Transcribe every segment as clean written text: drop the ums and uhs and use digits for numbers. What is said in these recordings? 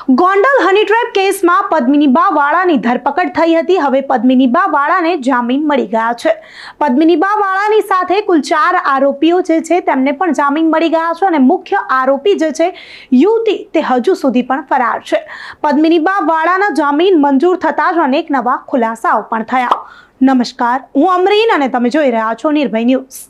ગોંડલ હની trap કેસમાં પદ્મિનીબા વાળાની ધરપકડ થઈ હતી। હવે પદ્મિનીબા વાળાને જામીન મળી ગયા છે। પદ્મિનીબા વાળાની સાથે કુલ 4 આરોપીઓ જે છે તેમને પણ જામીન મળી ગયા છે અને મુખ્ય આરોપી જે છે યુવતી તે હજુ સુધી પણ ફરાર છે। પદ્મિનીબા વાળાના જામીન મંજૂર થતા જ અનેક નવા ખુલાસાઓ પણ થયા। નમસ્કાર, હું અમરીન અને તમે જોઈ રહ્યા છો નિર્ભય ન્યૂઝ।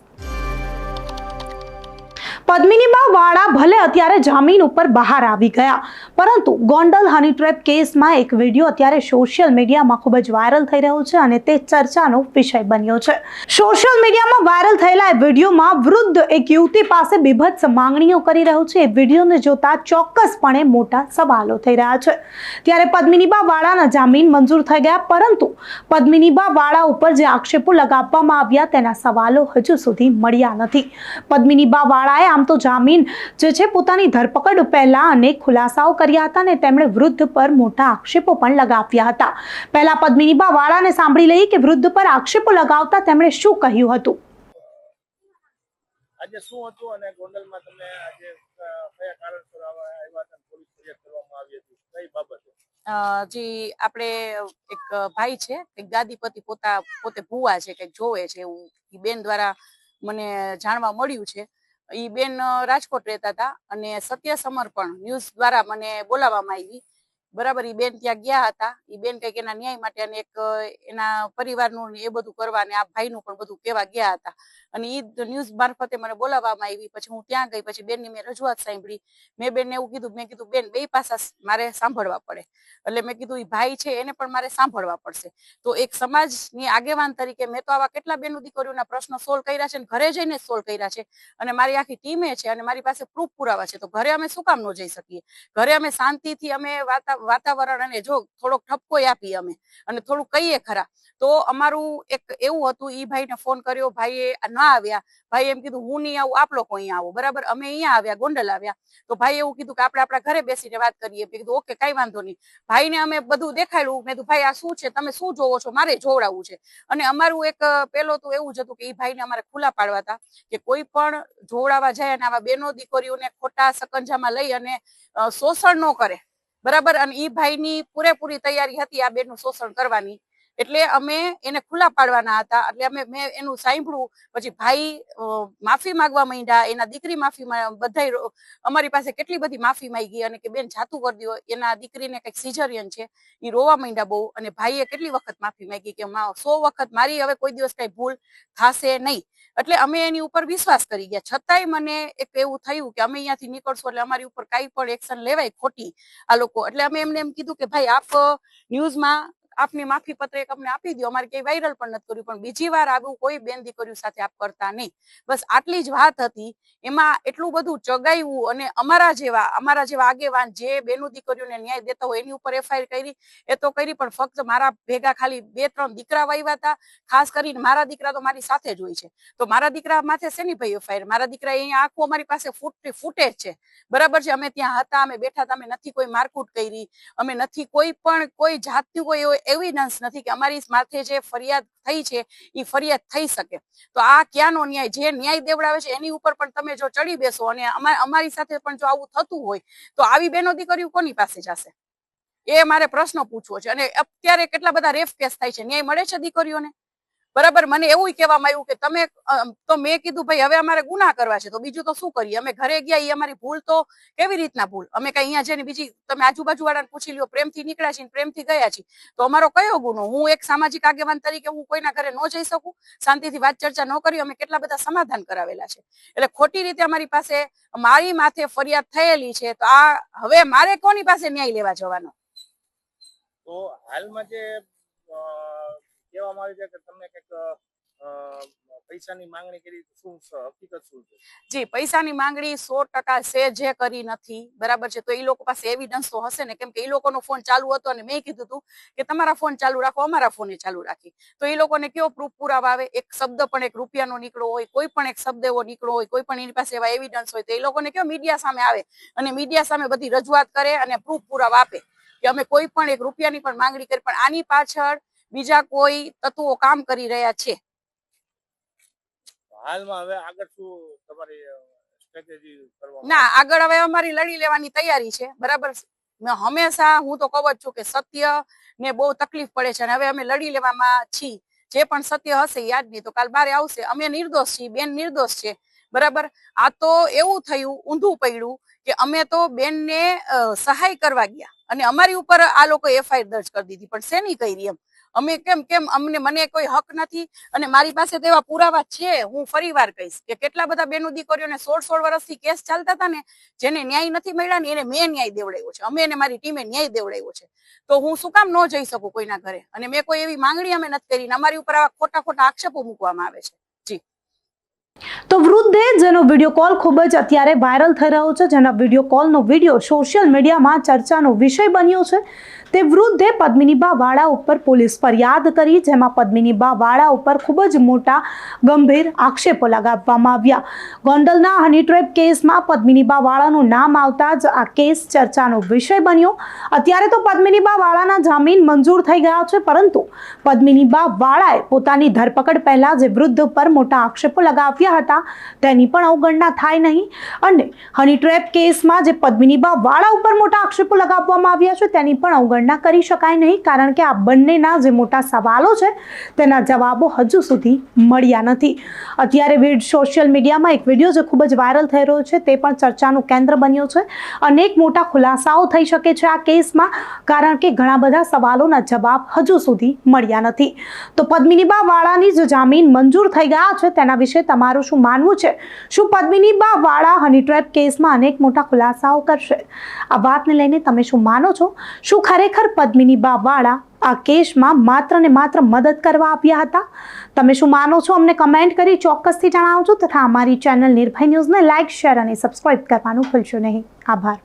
પદ્મિનીબા વાળા ભલે અત્યારે જામીન ઉપર બહાર આવી ગયા, પરંતુ ગોંડલ હની ટ્રેપ કેસમાં એક વિડીયો અત્યારે સોશિયલ મીડિયામાં ખૂબ જ વાયરલ થઈ રહ્યો છે અને તે ચર્ચાનો વિષય બન્યો છે। સોશિયલ મીડિયામાં વાયરલ થયેલા એ વિડીયોમાં વૃદ્ધ એક યુવતી પાસે બીભત્સ માંગણીઓ કરી રહ્યો છે। એ વિડીયોને જોતા ચોક્કસપણે મોટા સવાલો થઈ રહ્યા છે। ત્યારે પદ્મિનીબા વાળાના જામીન મંજૂર થઈ ગયા, પરંતુ પદ્મિનીબા વાળા ઉપર જે આક્ષેપો લગાવવામાં આવ્યા તેના સવાલો હજુ સુધી મળ્યા નથી। પદ્મિનીબા વાળાએ આમ તો જામીન જે છે પોતાની ધરપકડ પહેલા અનેક ખુલાસાઓ કર્યા હતા અને તેમણે વૃદ્ધ પર મોટા આક્ષેપો પણ લગાવ્યા હતા। પહેલા પદ્મિનીબા વાળાને સાંભળી લઈએ કે વૃદ્ધ પર આક્ષેપો લગાવતા તેમણે શું કહ્યું હતું। આજે શું હતું અને ગોંડલમાં તમે આજે કયા કારણસર આવ્યા હતા, પોલીસ ફરિયાદ કરવામાં આવી હતી, કઈ બાબતે? જી આપણે એક ભાઈ છે, એક ગાદીપતિ પોતે ભૂવા છે, કંઈક જોવે છે એવું બેન દ્વારા મને જાણવા મળ્યું છે। ઈ બેન રાજકોટ રહેતા હતા અને સત્ય સમર્પણ ન્યૂઝ દ્વારા મને બોલાવવામાં આવી। બરાબર, ઈ બેન ત્યાં ગયા હતા। ઈ બેન કંઈક એના ન્યાય માટે અને એક એના પરિવારનું એ બધું કરવા અને આ ભાઈનું પણ બધું કહેવા ગયા હતા અને ઈ ન્યૂઝ મારફતે મને બોલાવવામાં આવી। પછી હું ત્યાં ગઈ, પછી બેનની મેં રજૂઆત સાંભળી। મેં બેનને એવું કીધું, મેં કીધું બેન બે પાસા મારે સાંભળવા પડે, એટલે મેં કીધું ઈ ભાઈ છે એને પણ મારે સાંભળવા પડશે। તો એક સમાજની આગેવાન તરીકે મેં તો આવા કેટલા બેનો દીકરીઓના પ્રશ્નો સોલ્વ કર્યા છે, ઘરે જઈને સોલ્વ કર્યા છે અને મારી આખી ટીમે છે અને મારી પાસે પ્રૂફ પુરાવા છે। તો ઘરે અમે શું કામ ન જઈ શકીએ? ઘરે અમે શાંતિથી અમે વાતાવરણ અને જો થોડોક ઠપકો આપી અમે અને થોડું કહીએ ખરા, તો અમારું એક એવું હતું। ઈ ભાઈને ફોન કર્યો, ભાઈએ ના આવ્યા। ભાઈ એમ કીધું હું નહીં આવું, આપ લોકો અહીંયા આવો। બરાબર, અમે અહીંયા આવ્યા, ગોંડલ આવ્યા, તો ભાઈ એવું કીધું કે આપણે આપણા ઘરે બેસીને વાત કરીએ। મેં કીધું ઓકે, કઈ વાંધો નહીં। ભાઈને અમે બધું દેખાડ્યું। મેં કીધું ભાઈ આ શું છે, તમે શું જોવો છો, મારે જોવડાવવું છે। અને અમારું એક પેલો તો એવું જ હતું કે ઈ ભાઈને અમારે ખુલ્લા પાડવા હતા કે કોઈ પણ જોવડાવવા જાય અને આવા બેનો દીકરીઓને ખોટા સકંજામાં લઈ અને શોષણ ન કરે। બરાબર, અને ઈ ભાઈની પૂરેપૂરી તૈયારી હતી આ બેનનું શોષણ કરવાની, એટલે અમે એને ખુલ્લા પાડવાના હતા। એટલે મેં એનું સાંભળ્યું। પછી ભાઈ માફી માંગવા માંડ્યા, એના દીકરી માફી, બધા અમારી પાસે કેટલી બધી માફી માંગી અને કે બેન જાતું કરી દો, એના દીકરીને કંઈક સિઝરિયન છે, એ રોવા માંડ્યા બહુ। અને ભાઈએ કેટલી વખત માફી માંગી કે 100 વખત મારી હવે કોઈ દિવસ કઈ ભૂલ થશે નહીં। એટલે અમે એની ઉપર વિશ્વાસ કરી ગયા, છતાંય મને એક એવું થયું કે અમે અહીંયાથી નીકળશું એટલે અમારી ઉપર કઈ પણ એક્શન લેવાય ખોટી આ લોકો। એટલે અમે એમને એમ કીધું કે ભાઈ આપ ન્યૂઝમાં આપની માફી પત્ર એક અમને આપી દો, અમારે કઈ વાયરલ પણ નથી કર્યું, પણ બીજી વાર આવું કોઈ બેન દીકરીઓ સાથે આપ કરતા નહીં। બસ આટલી જ વાત હતી। એમાં એટલું બધું ચગાવ્યું અને અમારા જેવા આગેવાન જે બેનો દીકરીઓને ન્યાય દેતા હોય એની ઉપર એફઆઈઆર કરી, એ તો કરી, પણ ફક્ત મારા ભેગા ખાલી 2-3 દીકરા વાવ્યા હતા। ખાસ કરીને મારા દીકરા તો મારી સાથે જ હોય છે, તો મારા દીકરા માથે શેની ભાઈ એફઆઈઆર? મારા દીકરા અહીંયા આખું અમારી પાસે ફૂટેજ છે। બરાબર છે, અમે ત્યાં હતા, અમે બેઠા હતા, અમે નથી કોઈ મારકૂટ કરી, અમે નથી કોઈ જાતની કોઈ એવિડન્સ નથી કે અમારી માથે જે ફરિયાદ થઈ છે એ ફરિયાદ થઈ શકે। તો આ ક્યાંનો ન્યાય? જે ન્યાય દેવડાવે છે એની ઉપર પણ તમે જો ચડી બેસો અને અમારી સાથે પણ જો આવું થતું હોય તો આવી બેનો દીકરીઓ કોની પાસે જશે? એ મારે પ્રશ્ન પૂછવો છે। અને અત્યારે કેટલા બધા રેપ કેસ થાય છે, ન્યાય મળે છે દીકરીઓને? બરાબર, મને એવું કહેવામાં આવ્યું કે તમે તો મેં કીધું ભાઈ હવે અમારે ગુના કરવા છે તો બીજું તો શું કરીએ? અમે ઘરે ગયા, એ અમારી ભૂલ તો કેવી રીતના ભૂલ? અમે કઈ અહીંયા જઈને બીજી તમે આજુબાજુ વાળાને પૂછી લ્યો, પ્રેમથી નીકળ્યા છીએ, પ્રેમથી ગયા છીએ, તો અમારો કયો ગુનો? હું એક સામાજિક આગેવાન તરીકે હું કોઈના ઘરે ન જઈ શકું? શાંતિથી વાત ચર્ચા ન કરી? અમે કેટલા બધા સમાધાન કરાવેલા છે। એટલે ખોટી રીતે અમારી પાસે મારી માથે ફરિયાદ થયેલી છે, તો આ હવે મારે કોની પાસે ન્યાય લેવા જવાનો? તો હાલમાં જે કહેવામાં આવે છે કે તમને કંઈક પૈસાની માંગણી કરી, શું હકીકત શું છે? જી, પૈસાની માંગણી 100% છે, જે કરી નથી। બરાબર છે, તો એ લોકો પાસે એવિડન્સ તો હશે ને, કેમ કે એ લોકોનો ફોન ચાલુ હતો અને મેં કીધું હતું કે તમારા ફોન ચાલુ રાખો, અમારા ફોને ચાલુ રાખી। તો એ લોકોને કયો પ્રૂફ પુરાવા આવે? એક શબ્દ પણ એક રૂપિયાનો નીકળો હોય, કોઈ પણ એક શબ્દ એવો નીકળો હોય, કોઈ પણ એની પાસે એવા એવિડન્સ હોય, તો એ લોકોને કયો મીડિયા સામે આવે અને મીડિયા સામે બધી રજૂઆત કરે અને પ્રૂફ પુરાવા આપે કે અમે કોઈ પણ એક રૂપિયાની પણ માંગણી કરી, પણ આની પાછળ બીજા કોઈ તત્વો કામ કરી રહ્યા છે। હાલમાં હવે આગળ શું તમારી સ્ટ્રેટેજી કરવામાં? ના, આગળ હવે અમારી લડી લેવાની તૈયારી છે। બરાબર, મેં હંમેશા હું તો કહું જ છું કે સત્ય ને બહુ તકલીફ પડે છે અને હવે અમે લડી લેવામાં છીએ. જે પણ સત્ય હશે યાદ નહીં તો કાલ બારે આવશે. અમે નિર્દોષ છીએ, બેન નિર્દોષ છે, બરાબર. આ તો એવું થયું, ઊંધું પડ્યું કે અમે તો બેનને સહાય કરવા ગયા અને અમારી ઉપર આ લોકો એફઆઈઆર દર્જ કરી દીધી, પણ શેની કરી એમ અમે કેમ મને કોઈ હક નથી અને મારી પાસે તો એવા પુરાવા છે. હું ફરીવાર કહીશ કે કેટલા બધા બેનો દીકરીઓને 16 વર્ષથી કેસ ચાલતા હતા ને, જેને ન્યાય નથી મળ્યા ને એને મેં ન્યાય દેવડાવ્યો છે, અમે એને મારી ટીમે ન્યાય દેવડાવ્યો છે. તો હું શું કામ ન જઈ શકું કોઈના ઘરે? અને મેં કોઈ એવી માંગણી અમે નથી કરી ને અમારી ઉપર આવા ખોટા આક્ષેપો મૂકવામાં આવે છે. જી. તો વૃદ્ધે જેનો વિડીયો કોલ ખૂબ જ અત્યારે વાયરલ થઈ રહ્યો છે, જેના વિડીયો કોલનો વિડીયો સોશિયલ મીડિયામાં ચર્ચાનો વિષય બન્યો છે, તે વૃદ્ધે પદ્મિનીબા વાળા ઉપર પોલીસ ફરિયાદ કરી, જેમાં પદ્મિનીબા વાળા ઉપર ખૂબ જ મોટા ગંભીર આક્ષેપો લગાવવામાં આવ્યા. ગોંડલના હની ટ્રેપ કેસમાં પદ્મિનીબા વાળાનું નામ આવતા જ આ કેસ ચર્ચાનો વિષય બન્યો. અત્યારે તો પદ્મિનીબા વાળાના જામીન મંજૂર થઈ ગયા છે, પરંતુ પદ્મિનીબા વાળાએ પોતાની ધરપકડ પહેલા જે વૃદ્ધ પર મોટા આક્ષેપો લગાવ્યા હતા તેની પણ અવગણના થાય નહીં. અને હની ટ્રેપ કેસમાં જે પદ્મિનીબા વાળા ઉપર મોટા આક્ષેપો લગાવવામાં આવ્યા છે તેની પણ અવગણના કરી શકાય નહીં, કારણ કે આ બંનેના જે મોટા સવાલો છે તેના જવાબો હજુ સુધી મળ્યા નથી. અત્યારે સોશિયલ મીડિયામાં એક વિડીયો જે ખૂબ જ વાયરલ થઈ રહ્યો છે તે પણ ચર્ચાનું કેન્દ્ર બન્યો છે. અનેક મોટા ખુલાસાઓ થઈ શકે છે આ કેસમાં, કારણ કે ઘણા બધા સવાલોના જવાબ હજુ સુધી મળ્યા નથી. તો પદ્મિનીબા વાળાની જે જામીન મંજૂર થઈ ગયા છે તેના વિશે તમારું શું માનવું છે? શું પદ્મિનીબા વાળા હની ટ્રેપ કેસમાં અનેક મોટા ખુલાસાઓ કરશે? આ વાતને લઈને તમે શું માનો છો? શું ખરેખર પદ્મિનીબા વાળા આ કેસમાં માત્ર ને માત્ર મદદ કરવા આવ્યા હતા? તમે શું માનો છો? અમને કમેન્ટ કરી ચોક્કસથી જણાવજો તથા અમારી ચેનલ નિર્ભય ન્યૂઝને લાઇક, શેર અને સબસ્ક્રાઇબ કરવાનું ભૂલશો નહીં. આભાર.